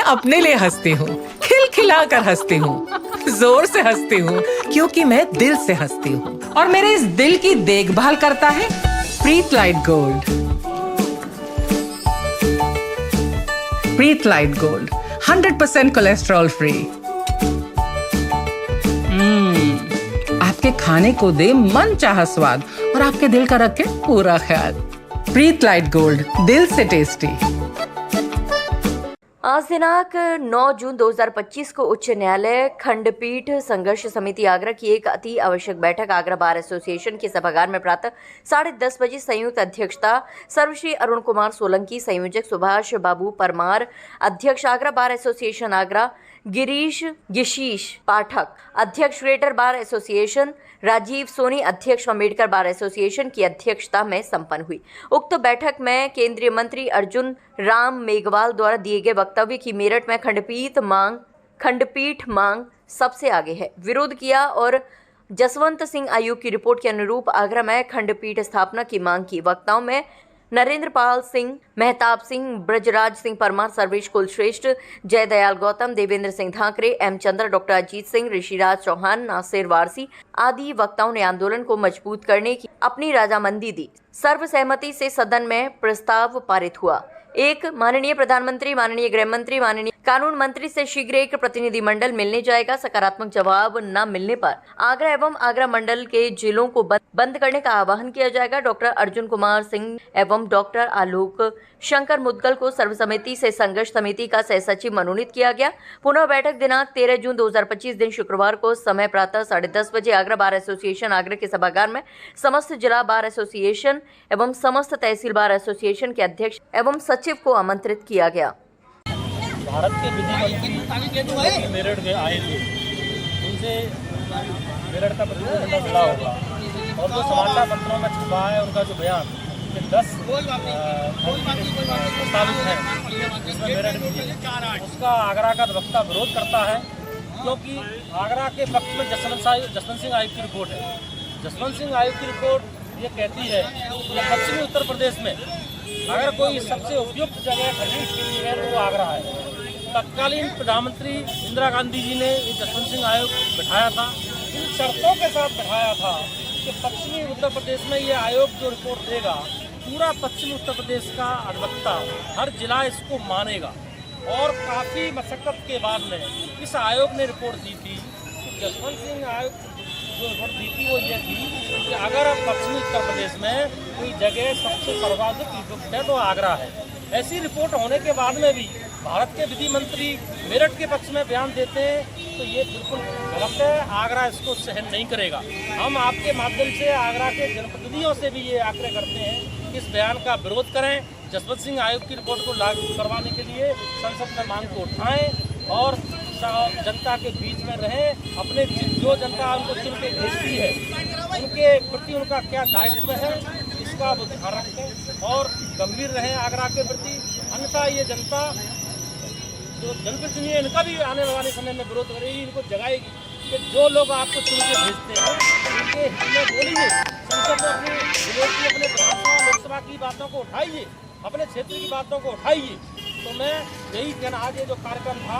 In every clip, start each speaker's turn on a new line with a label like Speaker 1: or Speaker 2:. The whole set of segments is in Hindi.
Speaker 1: अपने लिए हंसती हूँ, खिलखिला कर हंसती हूँ, जोर से हंसती हूँ, क्योंकि मैं दिल से हंसती हूँ। और मेरे इस दिल की देखभाल करता है प्रीत लाइट गोल्ड। प्रीत लाइट गोल्ड 100% कोलेस्ट्रॉल फ्री। आपके खाने को दे मन चाहा स्वाद और आपके दिल का रखे पूरा ख्याल। प्रीत लाइट गोल्ड, दिल से टेस्टी।
Speaker 2: आज दिनांक 9 जून 2025 को उच्च न्यायालय खंडपीठ संघर्ष समिति आगरा की एक अति आवश्यक बैठक आगरा बार एसोसिएशन के सभागार में प्रातः 10:30 बजे संयुक्त अध्यक्षता सर्वश्री अरुण कुमार सोलंकी, संयोजक सुभाष बाबू परमार, अध्यक्ष आगरा बार एसोसिएशन आगरा गिरीश गिशीश पाठक, अध्यक्ष greater bar association Rajiv Soni, अध्यक्ष अम्बेडकर बार एसोसिएशन की अध्यक्षता में संपन्न हुई। उक्त बैठक में केंद्रीय मंत्री अर्जुन राम मेघवाल द्वारा दिए गए वक्तव्य की मेरठ में खंडपीठ मांग सबसे आगे है विरोध किया और जसवंत सिंह आयोग की रिपोर्ट के अनुरूप आगरा में खंडपीठ स्थापना की मांग की। वक्ताओं में नरेंद्र पाल सिंह, मेहताब सिंह, ब्रजराज सिंह परमार, सर्वेश कुलश्रेष्ठ, जयदयाल गौतम, देवेंद्र सिंह धाकरे, एम चंद्र, डॉक्टर अजीत सिंह, ऋषिराज चौहान, नासिर वारसी आदि वक्ताओं ने आंदोलन को मजबूत करने की अपनी रजामंदी दी। सर्वसहमति से सदन में प्रस्ताव पारित हुआ। एक, माननीय प्रधानमंत्री, माननीय गृह मंत्री, माननीय कानून मंत्री से शीघ्र एक प्रतिनिधिमंडल मिलने जाएगा। सकारात्मक जवाब न मिलने पर आगरा एवं आगरा मंडल के जिलों को बंद करने का आह्वान किया जाएगा। डॉक्टर अर्जुन कुमार सिंह एवं डॉक्टर आलोक शंकर मुद्गल को सर्वसम्मति से संघर्ष समिति का सह सचिव मनोनीत किया गया। पुनः बैठक दिनांक 13 जून 2025 दिन शुक्रवार को समय प्रातः 10:30 बजे आगरा बार एसोसिएशन आगरा के सभागार में समस्त जिला बार एसोसिएशन एवं समस्त तहसील बार एसोसिएशन के अध्यक्ष एवं सचिव को आमंत्रित किया गया।
Speaker 3: भारत के विधि मंत्री मेरठ गए आए थे, उनसे मेरठ का प्रतिनिधिमंडल मिला होगा और जो समाचार पत्रों में छपा है उनका जो बयान कि 10 प्रस्तावित है जिसमें मेरठ भी उसका आगरा का वक्ता विरोध करता है, क्योंकि आगरा के पक्ष में जसवंत सिंह आयोग की रिपोर्ट है। जसवंत सिंह आयोग की रिपोर्ट ये कहती है कि पश्चिमी उत्तर प्रदेश में अगर कोई सबसे उपयुक्त जगह खरीदने के लिए है तो वो आगरा है। तत्कालीन प्रधानमंत्री इंदिरा गांधी जी ने जसवंत सिंह आयोग बिठाया था, इन शर्तों के साथ बिठाया था कि पश्चिमी उत्तर प्रदेश में ये आयोग जो रिपोर्ट देगा पूरा पश्चिमी उत्तर प्रदेश का अधिवक्ता हर जिला इसको मानेगा। और काफ़ी मशक्क़त के बाद में इस आयोग ने रिपोर्ट दी थी कि जसवंत सिंह आयोग जो रिपोर्ट दी थी वो ये थी कि अगर पश्चिमी उत्तर प्रदेश में कोई जगह सबसे सर्वाधिक उपयुक्त है तो आगरा है। ऐसी रिपोर्ट होने के बाद में भी भारत के विधि मंत्री मेरठ के पक्ष में बयान देते हैं तो ये बिल्कुल गलत है। आगरा इसको सहन नहीं करेगा। हम आपके माध्यम से आगरा के जनप्रतिनिधियों से भी ये आग्रह करते हैं कि इस बयान का विरोध करें, जसवंत सिंह आयोग की रिपोर्ट को लागू करवाने के लिए संसद में मांग को उठाएं और जनता के बीच में रहें। अपने जो जनता उनको चुन के भेजती है उनके प्रति उनका क्या दायित्व है इसका वो ध्यान रखें और गंभीर रहें आगरा के प्रति। अन्यथा ये जनता जो जनप्रतिनिधि है इनका भी आने वाले समय में विरोध करेगी, इनको जगाएगी कि जो लोग आपको चुन के भेजते हैं उनके हित में बोलिए, संसद में अपनी विरोध की अपने विधानसभा लोकसभा की बातों को उठाइए, अपने क्षेत्र की बातों को उठाइए। तो मैं यही कहना, आज ये जो कार्यक्रम था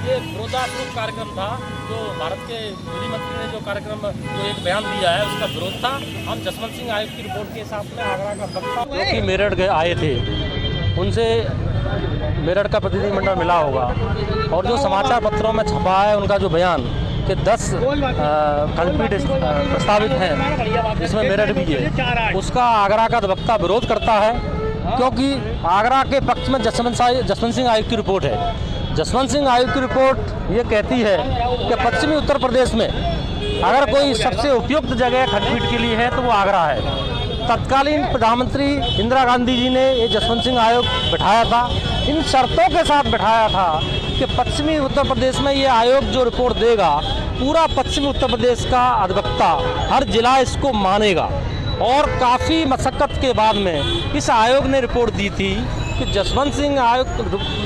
Speaker 3: ये विरोधात्मक कार्यक्रम था, जो भारत के विधि मंत्री ने जो कार्यक्रम जो एक बयान दिया है उसका विरोध था। हम जसवंत सिंह आयोग की रिपोर्ट के हिसाब से आगरा का वक्ता जो कि मेरठ गए आए थे उनसे मेरठ का प्रतिनिधिमंडल मिला होगा और जो समाचार पत्रों में छपा है उनका जो बयान कि 10 खंडपीठ प्रस्तावित हैं जिसमें मेरठ भी है, उसका आगरा का वक्ता विरोध करता है, क्योंकि आगरा के पक्ष में जसवंत सिंह आयोग की रिपोर्ट है। जसवंत सिंह आयोग की रिपोर्ट ये कहती है कि पश्चिमी उत्तर प्रदेश में अगर कोई सबसे उपयुक्त जगह खंडपीठ के लिए है तो वो आगरा है। तत्कालीन प्रधानमंत्री इंदिरा गांधी जी ने ये जसवंत सिंह आयोग बिठाया था, इन शर्तों के साथ बिठाया था कि पश्चिमी उत्तर प्रदेश में ये आयोग जो रिपोर्ट देगा पूरा पश्चिमी उत्तर प्रदेश का अधिवक्ता हर जिला इसको मानेगा। और काफ़ी मशक्क़त के बाद में इस आयोग ने रिपोर्ट दी थी कि जसवंत सिंह आयोग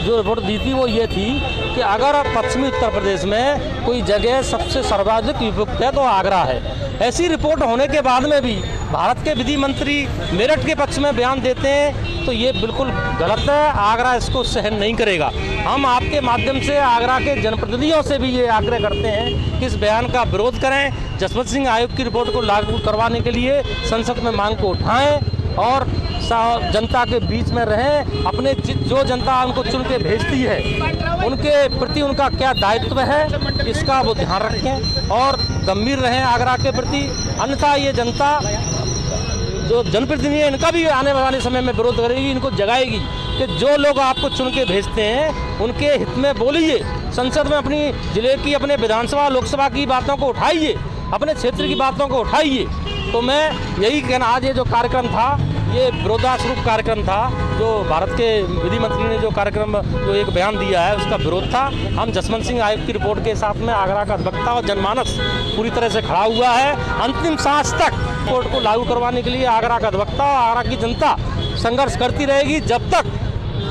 Speaker 3: जो रिपोर्ट दी थी वो ये थी कि अगर पश्चिमी उत्तर प्रदेश में कोई जगह सबसे सर्वाधिक उपयुक्त है तो आगरा है। ऐसी रिपोर्ट होने के बाद में भी भारत के विधि मंत्री मेरठ के पक्ष में बयान देते हैं तो ये बिल्कुल गलत है। आगरा इसको सहन नहीं करेगा। हम आपके माध्यम से आगरा के जनप्रतिनिधियों से भी ये आग्रह करते हैं कि इस बयान का विरोध करें, जसवंत सिंह आयोग की रिपोर्ट को लागू करवाने के लिए संसद में मांग को उठाएं और जनता के बीच में रहें। अपने जो जनता उनको चुन के भेजती है उनके प्रति उनका क्या दायित्व है इसका वो ध्यान रखें और गंभीर रहें आगरा के प्रति। अन्यथा ये जनता जो जनप्रतिनिधि है इनका भी आने वाले समय में विरोध करेगी, इनको जगाएगी कि जो लोग आपको चुन के भेजते हैं उनके हित में बोलिए। संसद में अपनी जिले की, अपने विधानसभा लोकसभा की बातों को उठाइए, अपने क्षेत्र की बातों को उठाइए। तो मैं यही कहना, आज ये जो कार्यक्रम था ये विरोधास्वरूप कार्यक्रम था। जो भारत के विधि मंत्री ने जो कार्यक्रम जो एक बयान दिया है उसका विरोध था। हम जसवंत सिंह आयोग की रिपोर्ट के साथ में आगरा का अधिवक्ता और जनमानस पूरी तरह से खड़ा हुआ है। अंतिम सांस तक रिपोर्ट को लागू करवाने के लिए आगरा का अधिवक्ता और आगरा की जनता संघर्ष करती रहेगी जब तक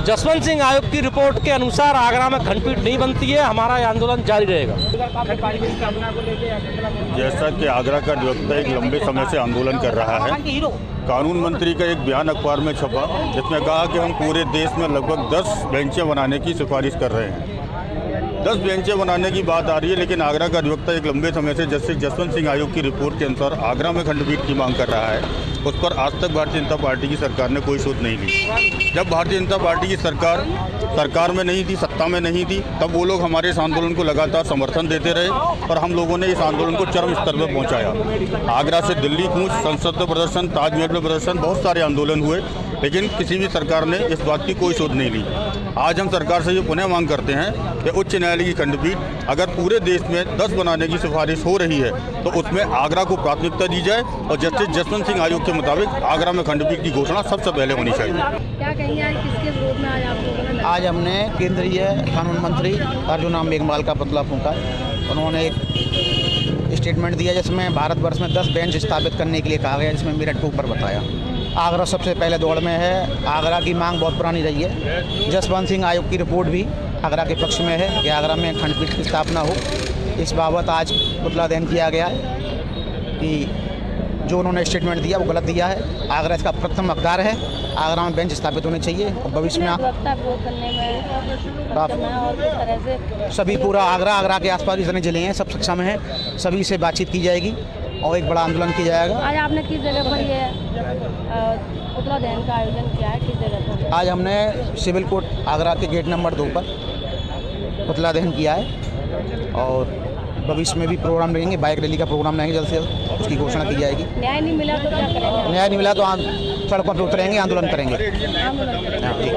Speaker 3: जसवंत सिंह आयोग की रिपोर्ट के अनुसार आगरा में खंडपीठ नहीं बनती है। हमारा ये आंदोलन जारी रहेगा।
Speaker 4: जैसा कि आगरा का अधिवक्ता एक लंबे समय से आंदोलन कर रहा है, कानून मंत्री का एक बयान अखबार में छपा जिसमें कहा कि हम पूरे देश में लगभग 10 बेंचें बनाने की सिफारिश कर रहे हैं। 10 बेंचें बनाने की बात आ रही है, लेकिन आगरा का अधिवक्ता एक लंबे समय से जस्टिस जसवंत सिंह आयोग की रिपोर्ट के अनुसार आगरा में खंडपीठ की मांग कर रहा है। उस पर आज तक भारतीय जनता पार्टी की सरकार ने कोई शोध नहीं ली। जब भारतीय जनता पार्टी की सरकार में नहीं थी, सत्ता में नहीं थी, तब वो लोग हमारे इस आंदोलन को लगातार समर्थन देते रहे और हम लोगों ने इस आंदोलन को चरम स्तर पर पहुंचाया। आगरा से दिल्ली कूच, संसद में प्रदर्शन, ताजमहल में प्रदर्शन, बहुत सारे आंदोलन हुए, लेकिन किसी भी सरकार ने इस बात की कोई शोध नहीं ली। आज हम सरकार से ये पुनः मांग करते हैं कि उच्च न्यायालय की खंडपीठ अगर पूरे देश में 10 बनाने की सिफारिश हो रही है तो उसमें आगरा को प्राथमिकता दी जाए और जस्टिस जसवंत सिंह आयोग के मुताबिक आगरा में खंडपीठ की घोषणा सबसे पहले होनी चाहिए।
Speaker 5: क्या कहेंगे आज किसके विरोध में आज आपको?
Speaker 6: आज हमने केंद्रीय कानून मंत्री अर्जुन राम मेघवाल का पुतला फूंका। उन्होंने एक स्टेटमेंट दिया जिसमें भारतवर्ष में 10 बेंच स्थापित करने के लिए कहा गया, जिसमें मेरठ को ऊपर बताया। आगरा सबसे पहले दौड़ में है। आगरा की मांग बहुत पुरानी रही है। जसवंत सिंह आयोग की रिपोर्ट भी आगरा के पक्ष में है कि आगरा में खंडपीठ की स्थापना हो। इस बाबत आज पुतला दहन किया गया है कि जो उन्होंने स्टेटमेंट दिया वो गलत दिया है। आगरा इसका प्रथम हकदार है। आगरा में बेंच स्थापित होने चाहिए और भविष्य में सभी पूरा आगरा के आसपास जितने जिले हैं सब सक्षम हैं, सभी से बातचीत की जाएगी और एक बड़ा आंदोलन किया जाएगा।
Speaker 5: आज आपने किस जगह पर ये पुतला दहन का आयोजन किया है? किस जगह पर?
Speaker 6: आज हमने सिविल कोर्ट आगरा के गेट नंबर 2 पर पुतला दहन किया है और भविष्य में भी प्रोग्राम रहेंगे। बाइक रैली का प्रोग्राम रहेंगे, जल्द से जल्द उसकी घोषणा की जाएगी।
Speaker 5: न्याय नहीं मिला तो क्या करेंगे?
Speaker 6: न्याय नहीं मिला तो सड़कों पर उतरेंगे, आंदोलन करेंगे।
Speaker 5: आंदोलन करेंगे।
Speaker 6: हाँ, ठीक।